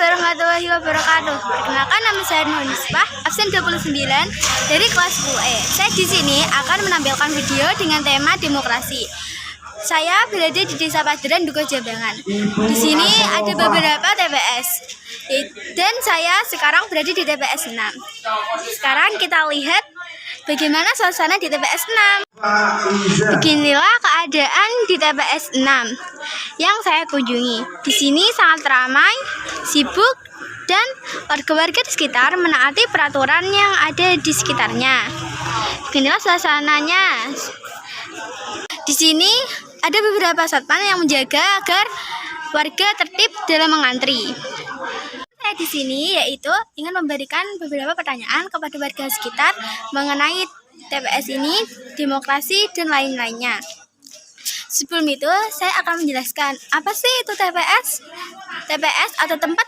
warahmatullahi wabarakatuh. Perkenalkan, nama saya Nurnisbah, absen 29 dari kelas 10E. Saya di sini akan menampilkan video dengan tema demokrasi. Saya berada di Desa Paderan, Dukuh Jambangan. Di sini ada beberapa TPS. Dan saya sekarang berada di TPS 6. Sekarang kita lihat bagaimana suasana di TPS 6. Beginilah keadaan di TPS 6 yang saya kunjungi. Di sini sangat ramai, sibuk, dan warga-warga di sekitar menaati peraturan yang ada di sekitarnya. Beginilah suasananya. Di sini ada beberapa satpam yang menjaga agar warga tertib dalam mengantri. Saya di sini yaitu ingin memberikan beberapa pertanyaan kepada warga sekitar mengenai TPS ini, demokrasi, dan lain-lainnya. Sebelum itu, saya akan menjelaskan apa sih itu TPS. TPS atau tempat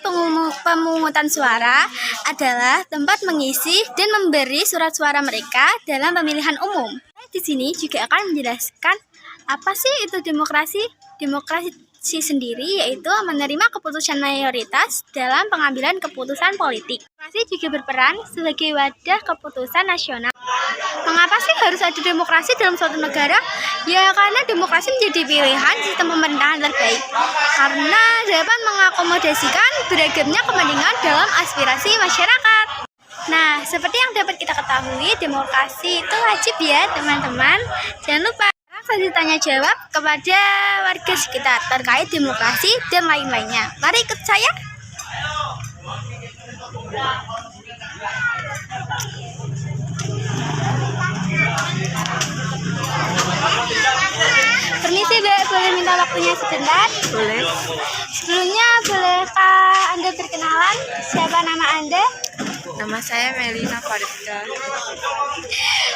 pemungutan suara adalah tempat mengisi dan memberi surat suara mereka dalam pemilihan umum. Saya di sini juga akan menjelaskan apa sih itu demokrasi. Demokrasi sendiri yaitu menerima keputusan mayoritas dalam pengambilan keputusan politik. Demokrasi juga berperan sebagai wadah keputusan nasional. Mengapa sih harus ada demokrasi dalam suatu negara? Ya karena demokrasi menjadi pilihan sistem pemerintahan terbaik karena dapat mengakomodasikan beragamnya kepentingan dalam aspirasi masyarakat. Nah, seperti yang dapat kita ketahui, demokrasi itu wajib ya teman-teman. Jangan lupa sesi tanya jawab kepada warga sekitar terkait demokrasi dan lain-lainnya. Mari ikut saya. Permisi, Mbak, boleh minta waktunya sebentar? Boleh. Sebelumnya, bolehkah Anda berkenalan? Siapa nama Anda? Nama saya Melina Farida.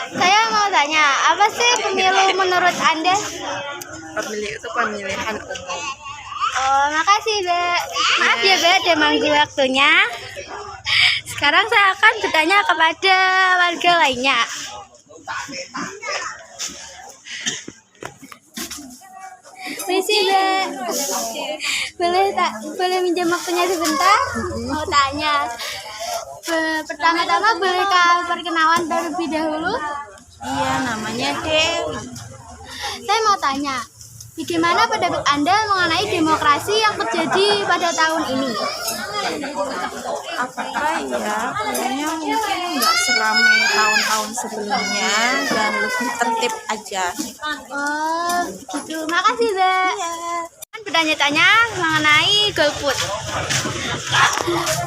Saya mau tanya, apa sih pemilu menurut Anda? Pemilu itu pemilihan umum. Oh, makasih, Mbak. Maaf ya, Mbak, ada manggu waktunya. Sekarang saya akan bertanya kepada warga lainnya. Permisi, Mbak. Boleh minjam waktunya sebentar? Mau tanya. Pertama-tama bolehkah perkenalan terlebih dahulu? Iya, namanya Dewi. Saya mau tanya, bagaimana pendapat Anda mengenai demokrasi yang terjadi pada tahun ini? Apakah ya, kayaknya mungkin nggak seramai tahun-tahun sebelumnya dan lebih tertib aja. Oh, begitu. Makasih, Mbak. Bertanya-tanya mengenai golput.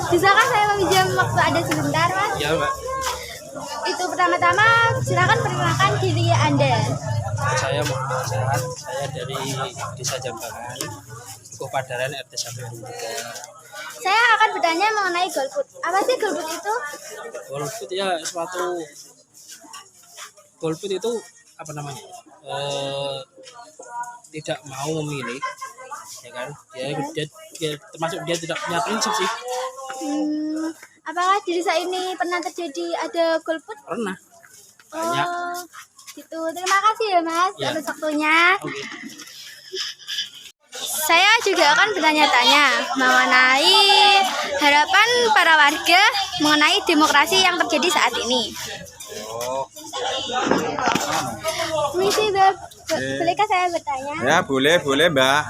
Bisakah saya meminjam waktu Anda sebentar, Mas? Ya, Mbak. Itu pertama-tama silakan perkenalkan diri Anda. Saya Muhammad Hasan, saya dari Desa Jambangan, Dukuh Paderan, RT 1 RW 3. Saya akan bertanya mengenai golput. Apa sih golput itu? Golput ya suatu golput itu apa namanya? Tidak mau memilih, ya kan? Dia termasuk dia tidak punya prinsip sih. Apakah di desa ini pernah terjadi ada golput? Pernah. Banyak. Oh, gitu. Terima kasih ya, Mas, Ya. atas waktunya. Oke. Saya juga akan bertanya-tanya mengenai harapan para warga mengenai demokrasi yang terjadi saat ini. Oh. Permisi, Mbak. Bolehkah saya bertanya? Ya boleh Mbak.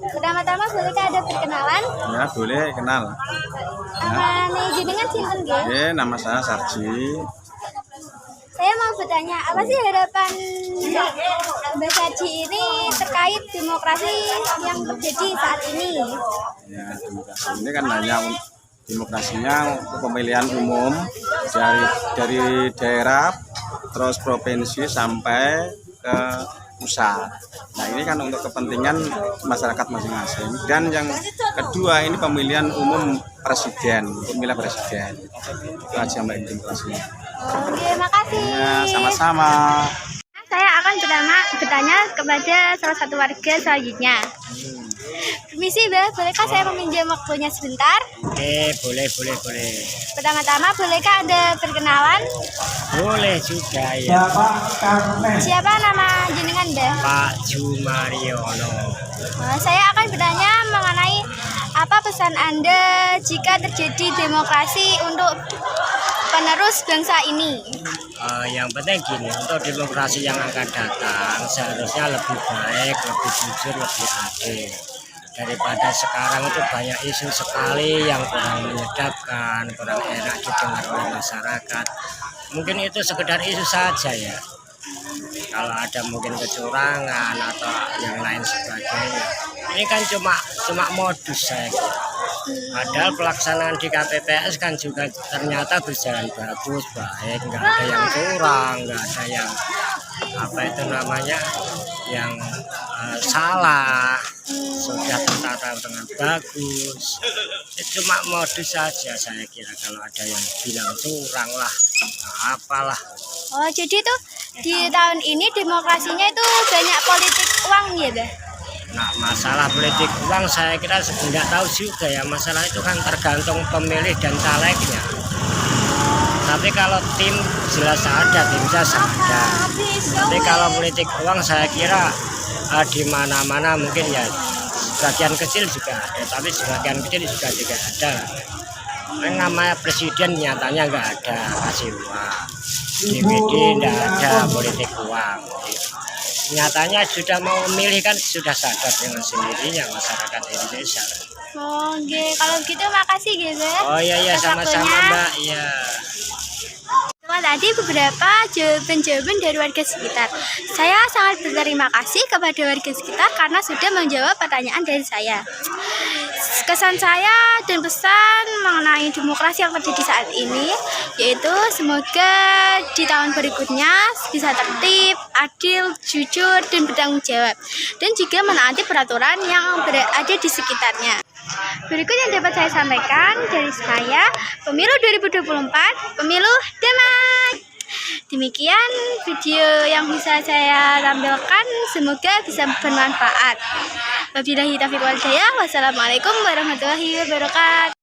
Pertama-tama bolehkah ada perkenalan? Ya boleh kenal. Nama jenengan sinten nggih? Nama saya Sarji. Saya mau bertanya, apa sih harapan Mbak Sarji ini terkait demokrasi yang terjadi saat ini? Ya demokrasi ini kan hanya demokrasinya untuk pemilihan umum dari daerah terus provinsi sampai ke pusat. Nah ini kan untuk kepentingan masyarakat masing-masing. Dan yang kedua ini pemilihan umum presiden, pemilihan presiden. Itu aja Mbak demokrasinya. Oke, makasih. Ya sama-sama. Saya akan bertanya kepada salah satu warga selanjutnya. Permisi, Mbak, bolehkah saya meminjam waktunya sebentar? Boleh. Pertama-tama, bolehkah Anda berkenalan? Boleh juga ya, Siapa nama jenengan, Mbak? Pak Jumariono. Saya akan bertanya mengenai apa pesan Anda jika terjadi demokrasi untuk penerus bangsa ini? Yang penting gini, untuk demokrasi yang akan datang seharusnya lebih baik, lebih jujur, lebih adil. Daripada sekarang itu banyak isu sekali yang kurang menyedapkan, kurang enak didengar oleh masyarakat. Mungkin itu sekedar isu saja ya. Kalau ada mungkin kecurangan atau yang lain sebagainya. Ini kan cuma modus saya kira. Padahal pelaksanaan di KPPS kan juga ternyata berjalan bagus, baik, nggak ada yang curang, nggak ada yang apa itu namanya yang salah, sudah tertata dengan bagus. Itu cuma modus saja saya kira. Kalau ada yang bilang curang lah, apalah. Oh, jadi tuh di tahun ini demokrasinya itu banyak politik uang gitu. Nah, masalah politik uang saya kira nggak tahu juga ya. Masalah itu kan tergantung pemilih dan calegnya. Tapi kalau tim jelas ada, tim jas ada. Tapi kalau politik uang saya kira di mana-mana mungkin ya sebagian kecil juga ada, tapi sebagian kecil juga tidak ada. Yang namanya presiden nyatanya nggak ada kasih uang, DVD nggak ada politik uang. Nyatanya sudah mau memilih kan sudah sadar dengan sendirinya masyarakat Indonesia. Oh, kalau gitu makasih gitu. Oh iya sama-sama Mbak. Iya. Tadi beberapa jawaban-jawaban dari warga sekitar. Saya sangat berterima kasih kepada warga sekitar karena sudah menjawab pertanyaan dari saya. Kesan saya dan pesan mengenai demokrasi yang terjadi saat ini yaitu semoga di tahun berikutnya bisa tertib, adil, jujur, dan bertanggung jawab, dan juga menaati peraturan yang berada di sekitarnya. Berikut yang dapat saya sampaikan dari saya, pemilu 2024, pemilu damai. Demikian video yang bisa saya tampilkan, semoga bisa bermanfaat. Wabillahi taufiq wal hidayah. Wassalamualaikum warahmatullahi wabarakatuh.